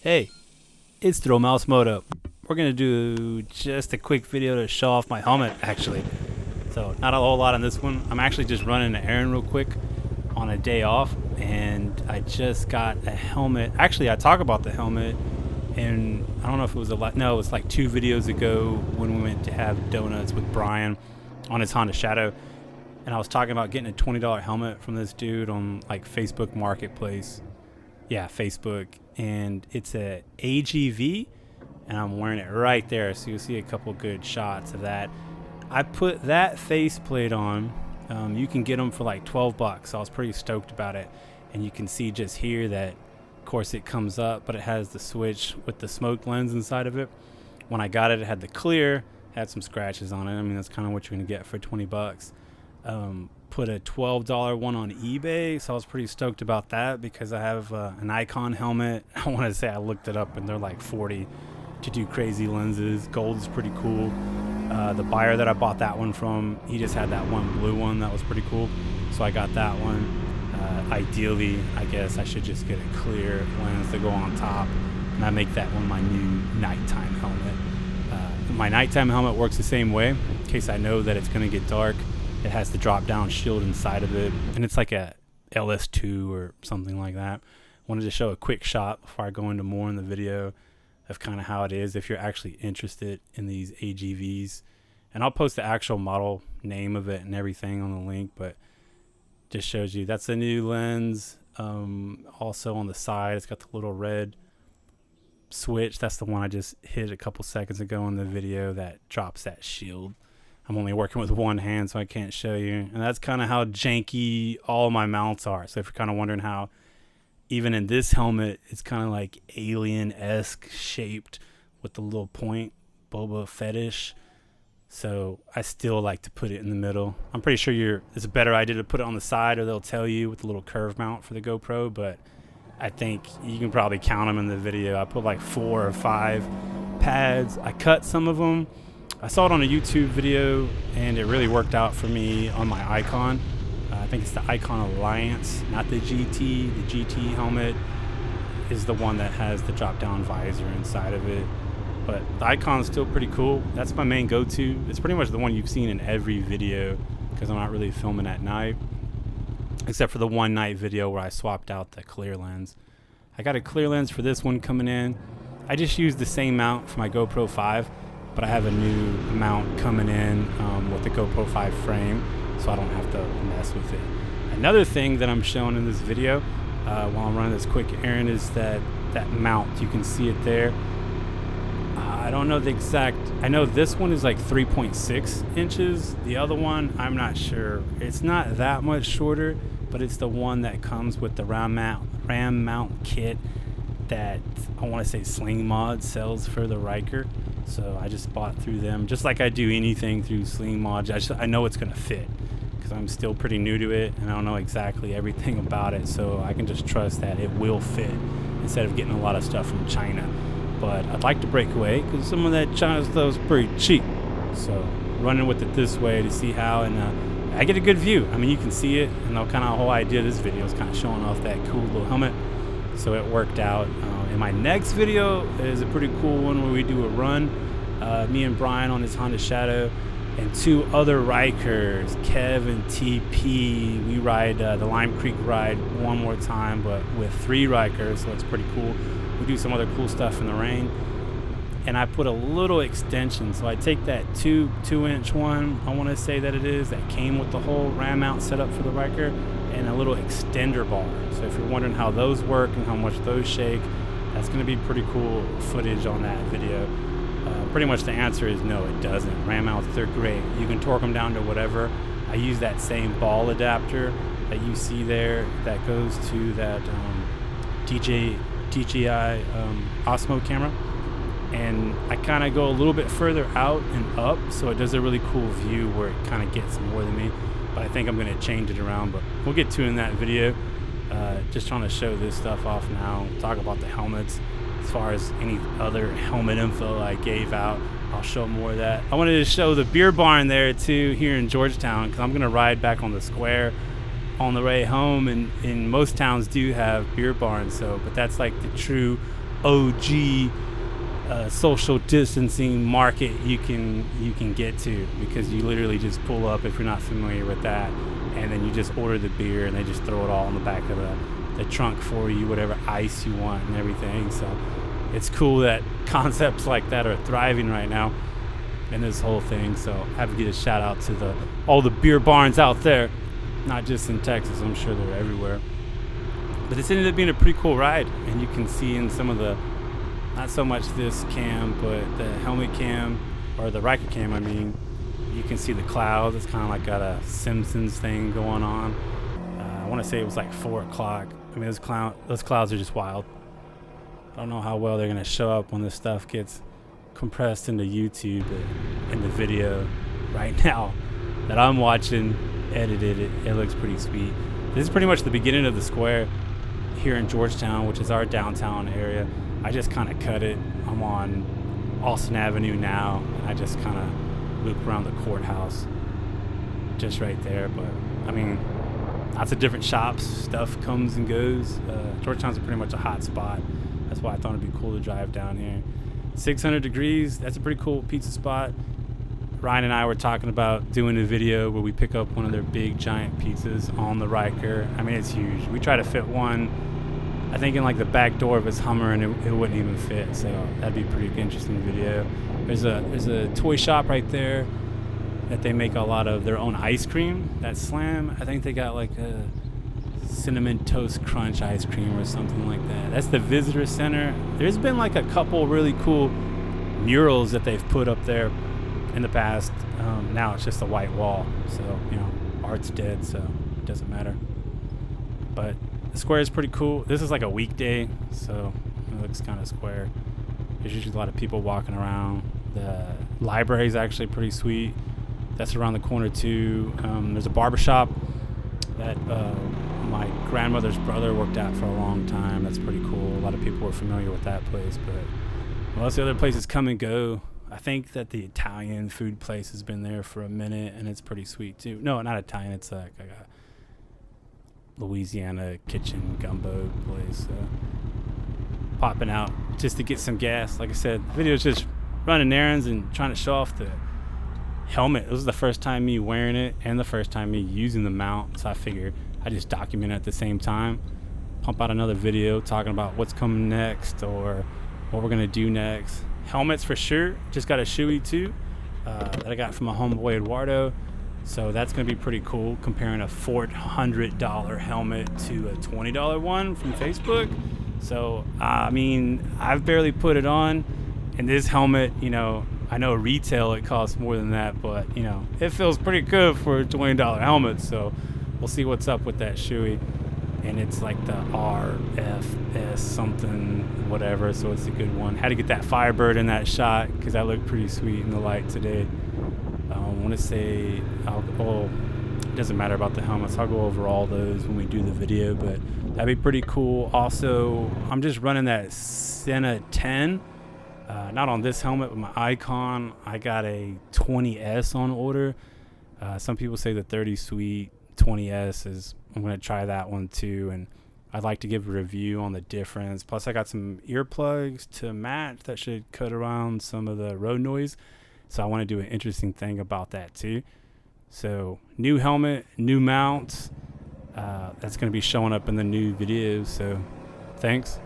Hey, it's thrillmousemoto. We're gonna do just a quick video to show off my helmet, actually. So not a whole lot on this one. I'm actually just running an errand real quick on a day off, and I just got a helmet. Actually, I talk about the helmet, and I don't know if it was a lot. No, it was like 2 videos ago when we went to have donuts with Brian on his Honda Shadow, and I was talking about getting a $20 helmet from this dude on like Facebook Marketplace. Yeah, Facebook, and it's a AGV, and I'm wearing it right there, so you'll see a couple good shots of that. I put that faceplate on. You can get them for like 12 bucks. So I was pretty stoked about it, and you can see just here that, of course, it comes up, but it has the switch with the smoke lens inside of it. When I got it, it had the clear, had some scratches on it. I mean, that's kind of what you're gonna get for 20 bucks. Put a $12 one on eBay, so I was pretty stoked about that because I have an Icon helmet. I want to say I looked it up and they're like 40 to do crazy lenses. Gold is pretty cool. The buyer that I bought that one from, he just had that one blue one that was pretty cool, so I got that one. Ideally, I guess I should just get a clear lens to go on top, and I make that one my new nighttime helmet. My nighttime helmet works the same way in case I know that it's going to get dark. It has the drop down shield inside of it, and it's like a LS2 or something like that. Wanted to show a quick shot before I go into more in the video of kind of how it is if you're actually interested in these AGVs. And I'll post the actual model name of it and everything on the link, but just shows you that's a new lens. Also on the side, it's got the little red switch. That's the one I just hit a couple seconds ago in the video that drops that shield. I'm only working with one hand, so I can't show you. And that's kind of how janky all my mounts are. So if you're kind of wondering how, even in this helmet, it's kind of like alien-esque shaped with the little point, Boba Fettish. So I still like to put it in the middle. I'm pretty sure it's a better idea to put it on the side, or they'll tell you with the little curve mount for the GoPro. But I think you can probably count them in the video. I put like 4 or 5 pads. I cut some of them. I saw it on a YouTube video, and it really worked out for me on my Icon. I think it's the Icon Alliance, not the GT. The GT helmet is the one that has the drop-down visor inside of it. But the Icon is still pretty cool. That's my main go-to. It's pretty much the one you've seen in every video because I'm not really filming at night, except for the one night video where I swapped out the clear lens. I got a clear lens for this one coming in. I just used the same mount for my GoPro 5. But I have a new mount coming in with the GoPro 5 frame, so I don't have to mess with it. Another thing that I'm showing in this video while I'm running this quick errand is that mount. You can see it there. I don't know the exact. I know this one is like 3.6 inches. The other one, I'm not sure. It's not that much shorter, but it's the one that comes with the RAM mount kit that I want to say Sling Mod sells for the Ryker. So I just bought through them, just like I do anything through Sling Mod. I know it's going to fit because I'm still pretty new to it and I don't know exactly everything about it, so I can just trust that it will fit instead of getting a lot of stuff from China. But I'd like to break away because some of that China stuff is pretty cheap. So running with it this way to see how, and I get a good view. I mean, you can see it, and kind of the whole idea of this video is kind of showing off that cool little helmet. So it worked out. In my next video is a pretty cool one where we do a run. Me and Brian on his Honda Shadow and 2 other Rykers, Kev and TP. We ride the Lime Creek ride one more time, but with 3 Rykers, so it's pretty cool. We do some other cool stuff in the rain. And I put a little extension. So I take that 2-inch one, I want to say that it is, that came with the whole RAM mount setup for the Ryker, and a little extender bar. So if you're wondering how those work and how much those shake, that's going to be pretty cool footage on that video. Pretty much the answer is no, it doesn't. RAM mounts, they're great. You can torque them down to whatever. I use that same ball adapter that you see there that goes to that DJI Osmo camera. And I kind of go a little bit further out and up, so it does a really cool view where it kind of gets more than me. But I think I'm going to change it around, but we'll get to in that video. Just trying to show this stuff off now, talk about the helmets. As far as any other helmet info I gave out, I'll show more of that. I wanted to show the beer barn there too here in Georgetown, because I'm going to ride back on the square on the way home, and most towns do have beer barns, but that's like the true OG social distancing market you can get to, because you literally just pull up, if you're not familiar with that, and then you just order the beer and they just throw it all in the back of the trunk for you, whatever ice you want and everything. So it's cool that concepts like that are thriving right now in this whole thing. So I have to give a shout out to all the beer barns out there, not just in Texas, I'm sure they're everywhere. But this ended up being a pretty cool ride, and you can see in some of the, not so much this cam, but the helmet cam, or the Ryker cam, I mean, you can see the clouds. It's kind of like got a Simpsons thing going on. I want to say it was like 4 o'clock. I mean, those clouds are just wild. I don't know how well they're going to show up when this stuff gets compressed into YouTube, but in the video right now that I'm watching, edited, it looks pretty sweet. This is pretty much the beginning of the square here in Georgetown, which is our downtown area. I just kind of cut it. I'm on Austin Avenue now, and I just kind of loop around the courthouse just right there. But I mean, lots of different shops, stuff comes and goes. Georgetown's pretty much a hot spot. That's why I thought it'd be cool to drive down here. 600 degrees, that's a pretty cool pizza spot. Ryan and I were talking about doing a video where we pick up one of their big giant pizzas on the Ryker. I mean, it's huge. We try to fit one, I think, in like the back door of his Hummer, and it wouldn't even fit. So that'd be a pretty interesting video. There's a toy shop right there that they make a lot of their own ice cream. That Slam, I think they got like a cinnamon toast crunch ice cream or something like that. That's the visitor center. There's been like a couple really cool murals that they've put up there in the past. Now it's just a white wall, so art's dead, so it doesn't matter. But the square is pretty cool. This is like a weekday, so it looks kind of square. There's usually a lot of people walking around. The library is actually pretty sweet. That's around the corner too. There's a barbershop that my grandmother's brother worked at for a long time. That's pretty cool. A lot of people are familiar with that place, but most of the other places come and go. I think that the Italian food place has been there for a minute, and it's pretty sweet too. No, not Italian. It's like a Louisiana kitchen gumbo place. Popping out just to get some gas. Like I said, the video is just running errands and trying to show off the helmet. This was the first time me wearing it and the first time me using the mount, so I figured I just document it at the same time. Pump out another video talking about what's coming next or what we're gonna do next. Helmets for sure. Just got a shoey too that I got from my homeboy Eduardo. So that's going to be pretty cool, comparing a $400 helmet to a $20 one from Facebook. So, I mean, I've barely put it on. And this helmet, I know retail it costs more than that, but, it feels pretty good for a $20 helmet. So we'll see what's up with that shoey. And it's like the RFS something, whatever, so it's a good one. Had to get that Firebird in that shot because that looked pretty sweet in the light today. I want to say, it doesn't matter about the helmets. I'll go over all those when we do the video, but that'd be pretty cool. Also, I'm just running that Senna 10. Not on this helmet, but my Icon. I got a 20S on order. Some people say the 30 sweet. 20S is, I'm going to try that one too, and I'd like to give a review on the difference. Plus I got some earplugs to match that should cut around some of the road noise, so I want to do an interesting thing about that too. So new helmet, new mounts, that's going to be showing up in the new videos, so thanks.